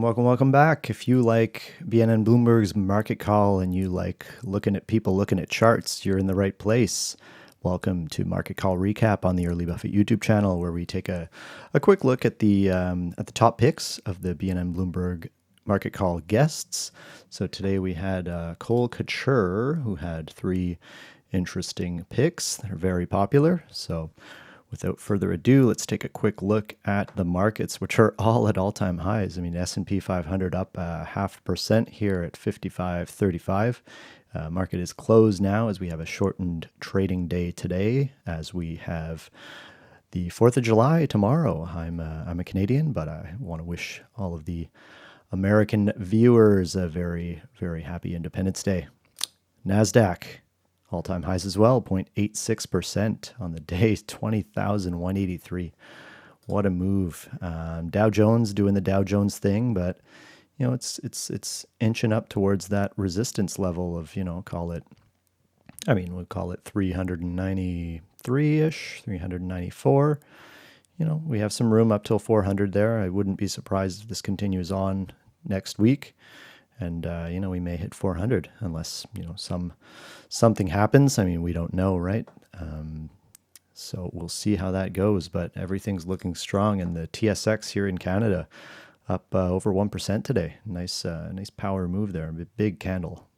Welcome back. If you like BNN Bloomberg's market call and you like looking at people looking at charts, you're in the right place. Welcome to Market Call Recap on the Early Buffett YouTube channel, where we take a quick look at the top picks of the BNN Bloomberg Market Call guests. So today we had Cole Couture, who had three interesting picks that are very popular. So without further ado, let's take a quick look at the markets, which are all at all-time highs. I mean, S&P 500 up 0.5% here at 55.35. Market is closed now as we have a shortened trading day today, as we have the 4th of July tomorrow. I'm a Canadian, but I want to wish all of the American viewers a very, very happy Independence Day. NASDAQ, all-time highs as well, 0.86% on the day, 20,183. What a move. Dow Jones doing the Dow Jones thing, but you know, it's inching up towards that resistance level of, we'll call it 393-ish, 394. We have some room up till 400 there. I wouldn't be surprised if this continues on next week. And, we may hit 400 unless, something happens. I mean, we don't know, right? So we'll see how that goes, but everything's looking strong. And the TSX here in Canada up over 1% today. Nice power move there. Big candle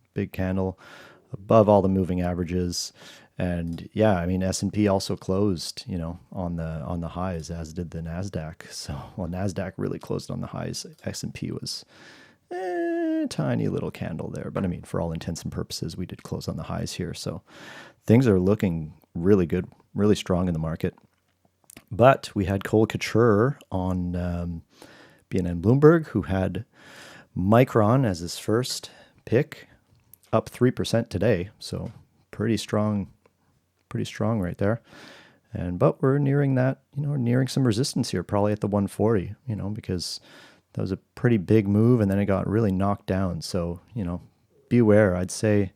above all the moving averages. And yeah, I mean, S&P also closed, on the highs, as did the NASDAQ. So, well, NASDAQ really closed on the highs. S&P was tiny little candle there, but I mean, for all intents and purposes, we did close on the highs here. So things are looking really good, really strong in the market. But we had Cole Couture on BNN Bloomberg, who had Micron as his first pick, up 3% today. So pretty strong right there. But we're nearing that, nearing some resistance here, probably at the 140, because that was a pretty big move, and then it got really knocked down. So, beware. I'd say,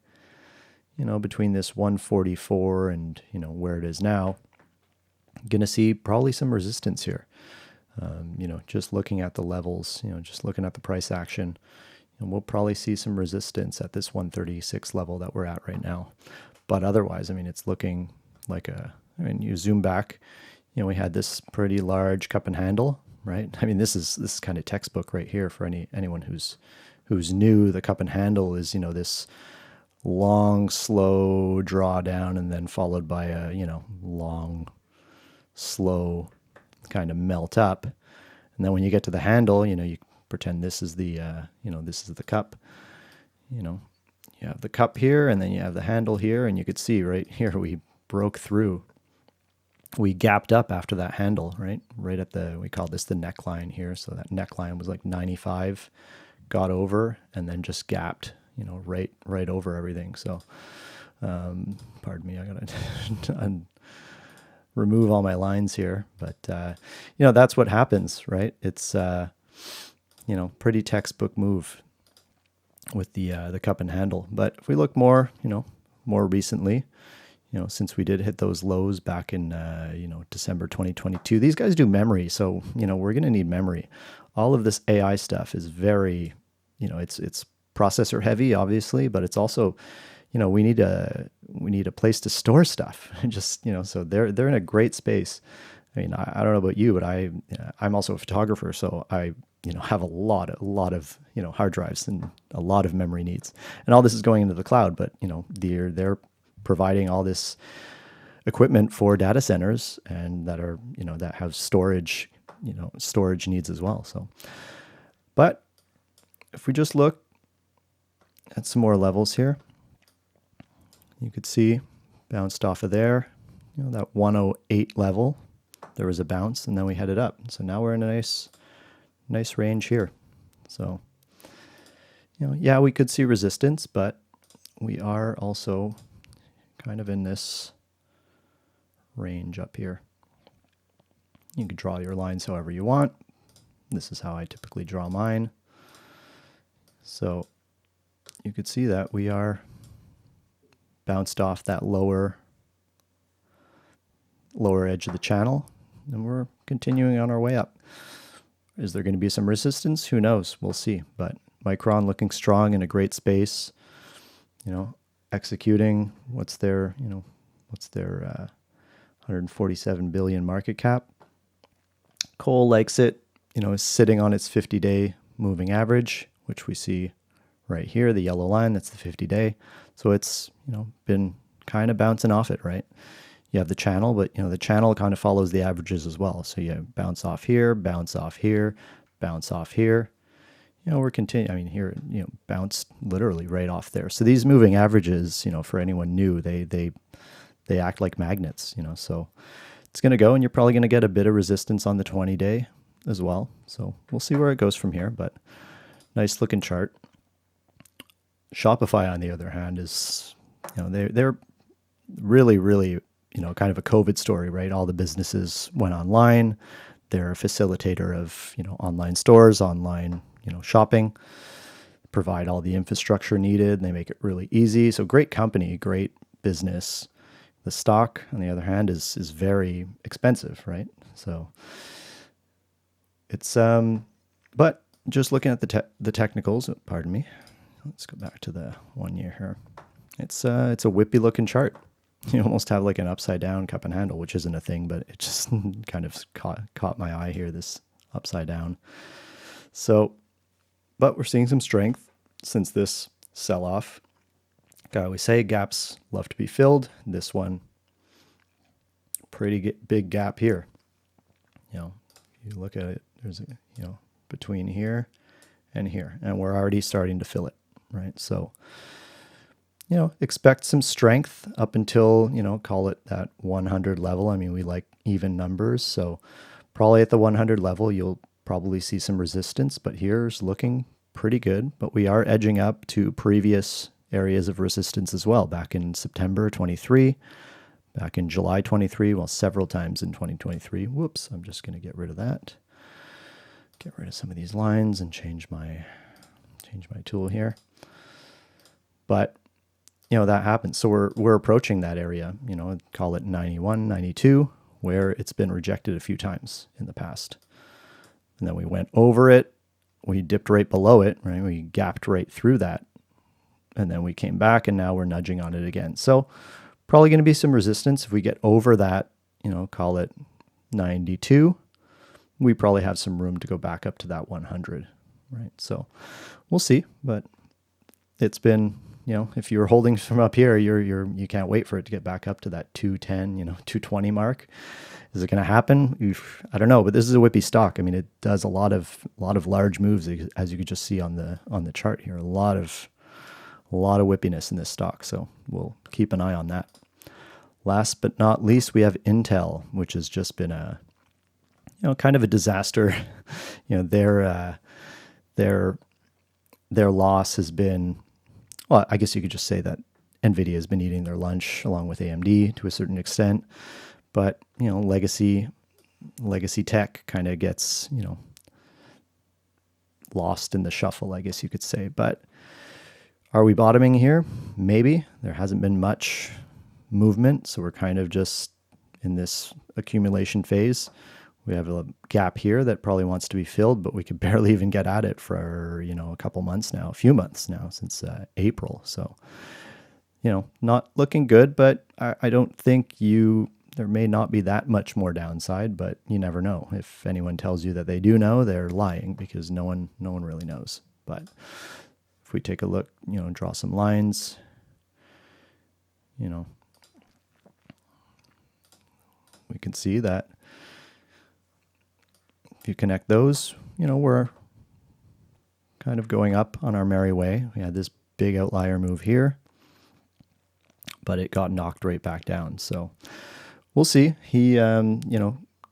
between this 144 and, where it is now, going to see probably some resistance here. Just looking at the levels, just looking at the price action, and we'll probably see some resistance at this 136 level that we're at right now. But otherwise, I mean, it's looking like you zoom back, we had this pretty large cup and handle, right? I mean, this is kind of textbook right here for anyone who's new. The cup and handle is, this long, slow drawdown, and then followed by a, long, slow kind of melt up. And then when you get to the handle, you pretend this is the, this is the cup. You have the cup here, and then you have the handle here, and you could see right here we broke through. We gapped up after that handle, right? Right at we call this the neckline here. So that neckline was like 95, got over, and then just gapped, right over everything. So, pardon me, I gotta remove all my lines here. But, that's what happens, right? It's, pretty textbook move with the cup and handle. But if we look more recently, since we did hit those lows back in, December 2022, these guys do memory. So, we're going to need memory. All of this AI stuff is very, it's processor heavy, obviously, but it's also, we need a place to store stuff. Just, so they're in a great space. I mean, I don't know about you, but I'm also a photographer. So I, have a lot of, hard drives and a lot of memory needs, and all this is going into the cloud, but, they're providing all this equipment for data centers, and that are, that have storage needs as well. So, but if we just look at some more levels here, you could see bounced off of there, that 108 level, there was a bounce, and then we headed up. So now we're in a nice range here. So, yeah, we could see resistance, but we are also kind of in this range up here. You can draw your lines however you want. This is how I typically draw mine. So you could see that we are bounced off that lower edge of the channel, and we're continuing on our way up. Is there going to be some resistance? Who knows? We'll see. But Micron looking strong in a great space, executing. What's their 147 billion market cap. Coal likes it, is sitting on its 50-day moving average, which we see right here, the yellow line, that's the 50-day. So it's, been kind of bouncing off it, right? You have the channel, but, the channel kind of follows the averages as well. So you bounce off here, bounce off here, bounce off here. We're continuing, here, bounced literally right off there. So these moving averages, for anyone new, they act like magnets, so it's going to go, and you're probably going to get a bit of resistance on the 20-day as well. So we'll see where it goes from here, but nice looking chart. Shopify, on the other hand, is, they're really, really, kind of a COVID story, right? All the businesses went online. They're a facilitator of, online stores, online, shopping, provide all the infrastructure needed. And they make it really easy. So great company, great business. The stock, on the other hand, is very expensive, right? So it's, but just looking at the technicals, pardon me, let's go back to the 1 year here. It's a whippy looking chart. You almost have like an upside down cup and handle, which isn't a thing, but it just kind of caught my eye here, this upside down. So, but we're seeing some strength since this sell off. I always say gaps love to be filled. This one, pretty big gap here. You look at it, there's between here and here, and we're already starting to fill it, right? So, expect some strength up until, call it that 100 level. We like even numbers. So probably at the 100 level, you'll probably see some resistance, but here's looking pretty good. But we are edging up to previous areas of resistance as well. Back in September 23, back in July 23, well, several times in 2023. Whoops, I'm just going to get rid of that. Get rid of some of these lines and change my tool here. But that happens. So we're approaching that area, call it 91, 92, where it's been rejected a few times in the past. And then we went over it. We dipped right below it, right? We gapped right through that. And then we came back, and now we're nudging on it again. So probably going to be some resistance. If we get over that, call it 92, we probably have some room to go back up to that 100, right? So we'll see, but it's been, if you're holding from up here, you can't wait for it to get back up to that 210, 220 mark. Is it going to happen? I don't know, but this is a whippy stock. It does a lot of large moves, as you could just see on the chart here. A lot of whippiness in this stock. So we'll keep an eye on that. Last but not least, we have Intel, which has just been a, kind of a disaster. Their loss has been, well, I guess you could just say that NVIDIA has been eating their lunch along with AMD to a certain extent. But, legacy tech kind of gets, lost in the shuffle, I guess you could say. But are we bottoming here? Maybe. There hasn't been much movement, so we're kind of just in this accumulation phase. We have a gap here that probably wants to be filled, but we could barely even get at it for, a few months now, since April. So, not looking good, but I don't think there may not be that much more downside, but you never know. If anyone tells you that they do know, they're lying, because no one really knows. But if we take a look, draw some lines, we can see that if you connect those, we're kind of going up on our merry way. We had this big outlier move here, but it got knocked right back down. So we'll see.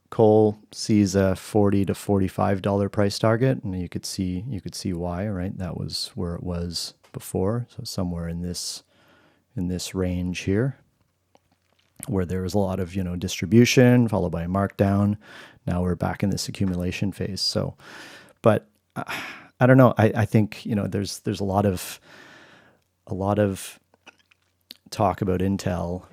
Coal sees a $40 to $45 price target, and you could see why, right? That was where it was before. So somewhere in this range here, where there was a lot of, distribution followed by a markdown. Now we're back in this accumulation phase. So, but I don't know. I think, there's a lot of talk about Intel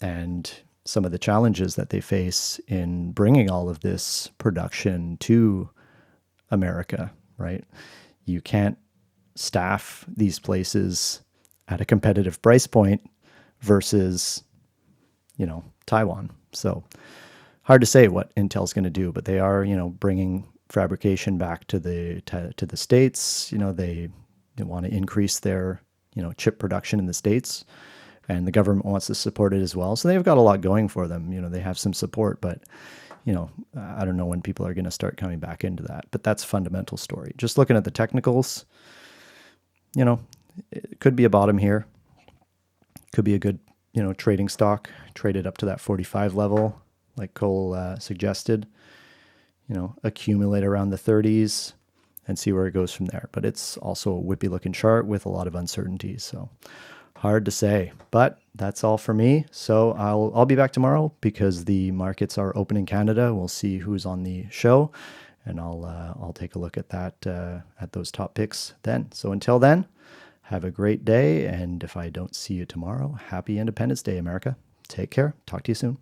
and some of the challenges that they face in bringing all of this production to America, right? You can't staff these places at a competitive price point versus, Taiwan. So hard to say what Intel's going to do, but they are, bringing fabrication back to the States. They want to increase their, chip production in the States, and the government wants to support it as well. So they've got a lot going for them. They have some support, but I don't know when people are going to start coming back into that. But that's a fundamental story. Just looking at the technicals, it could be a bottom here. Could be a good, trading stock, traded up to that 45 level, like Cole suggested. Accumulate around the 30s and see where it goes from there. But it's also a whippy looking chart with a lot of uncertainties. So hard to say, but that's all for me. So I'll be back tomorrow because the markets are open in Canada. We'll see who's on the show, and I'll take a look at that at those top picks then. So until then, have a great day, and if I don't see you tomorrow, happy Independence Day, America. Take care. Talk to you soon.